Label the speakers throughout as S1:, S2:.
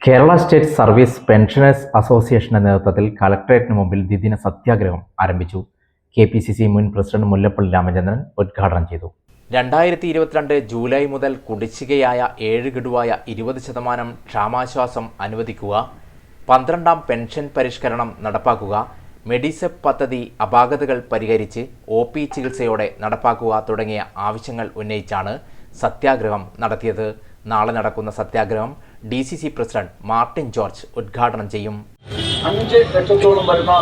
S1: Kerala state service pensioners അസോസിയേഷന്റെ നേതൃത്വത്തിൽ കളക്ടറേറ്റിന് മുമ്പിൽ ദ്വിദിന സത്യാഗ്രഹം ആരംഭിച്ചു. KPCC മുൻ പ്രസിഡന്റ് മുല്ലപ്പള്ളി രാമചന്ദ്രൻ ഉദ്ഘാടനം ചെയ്തു. 2022 ജൂലൈ മുതൽ കുടിശ്ശികയായ 7 ഗഡുവായ 20% ക്ഷാമാശ്വാസം അനുവദിക്കുക, 12ാം പെൻഷൻ പരിഷ്കരണം നടപ്പാക്കുക, മെഡിസെപ് പദ്ധതി അപാകതകൾ പരിഹരിച്ച് OP ചികിത്സയോടെ നടപ്പാക്കുക തുടങ്ങിയ ആവശ്യങ്ങൾ ഉന്നയിച്ചാണ് സത്യാഗ്രഹം നടത്തിയത്. നാളെ നടക്കുന്ന സത്യാഗ്രഹം DCC പ്രസിഡന്റ് മാർട്ടിൻ ജോർജ് ഉദ്ഘാടനം ചെയ്യും.
S2: 5 ലക്ഷത്തോളം വരുന്ന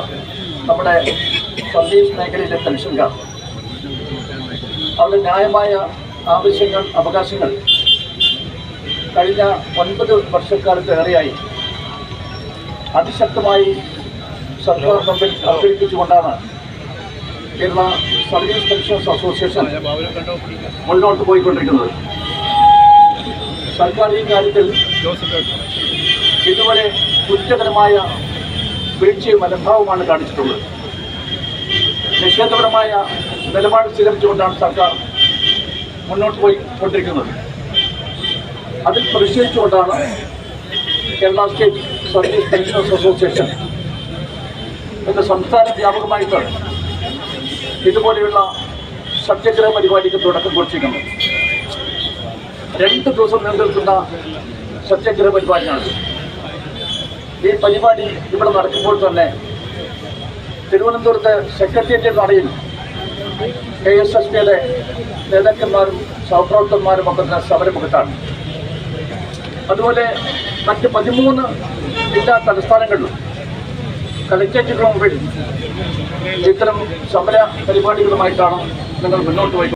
S2: നമ്മുടെ സർവീസ് മേഖലയിലെ പെൻഷൻകാർ അവരുടെ ന്യായമായ ആവശ്യങ്ങൾ, അവകാശങ്ങൾ കഴിഞ്ഞ 9 വർഷക്കാലത്തേറെയായി അതിശക്തമായി സർക്കാർ മുമ്പിൽ അവതരിപ്പിച്ചുകൊണ്ടാണ് കേരള സർവീസ് പെൻഷനേഴ്സ് അസോസിയേഷൻ മുന്നോട്ട് പോയിക്കൊണ്ടിരിക്കുന്നത്. സർക്കാർ ഈ കാര്യത്തിൽ ഇതുവരെ കുറ്റകരമായ വീഴ്ചയും മനോഭാവമാണ് കാണിച്ചിട്ടുള്ളത്. നിഷേധപരമായ നിലപാട് സ്വീകരിച്ചുകൊണ്ടാണ് സർക്കാർ മുന്നോട്ട് പോയിക്കൊണ്ടിരിക്കുന്നത്. അതിൽ പ്രതിഷേധിച്ചുകൊണ്ടാണ് Kerala state service pensioners association ഇന്ന് സംസ്ഥാന വ്യാപകമായിട്ട് ഇതുപോലെയുള്ള സത്യാഗ്രഹ പരിപാടിക്ക് തുടക്കം കുറിച്ചിരിക്കുന്നത്. 2 ദിവസം നീണ്ടു നിൽക്കുന്ന സത്യാഗ്രഹ പരിപാടിയാണ്. ഈ പരിപാടി ഇവിടെ നടക്കുമ്പോൾ തന്നെ തിരുവനന്തപുരത്ത് സെക്രട്ടേറിയറ്റ് നടയിൽ KSSPയുടെ നേതാക്കന്മാരും സഹപ്രവർത്തകന്മാരും ഒക്കെ തന്നെ സമരമുഖത്താണ്. അതുപോലെ മറ്റ് 13 ജില്ലാ തലസ്ഥാനങ്ങളിലും കളക്ടറേറ്റുകളുടെ മുമ്പിൽ ഇത്തരം സമര പരിപാടികളുമായിട്ടാണ് നിങ്ങൾ മുന്നോട്ട് പോയി.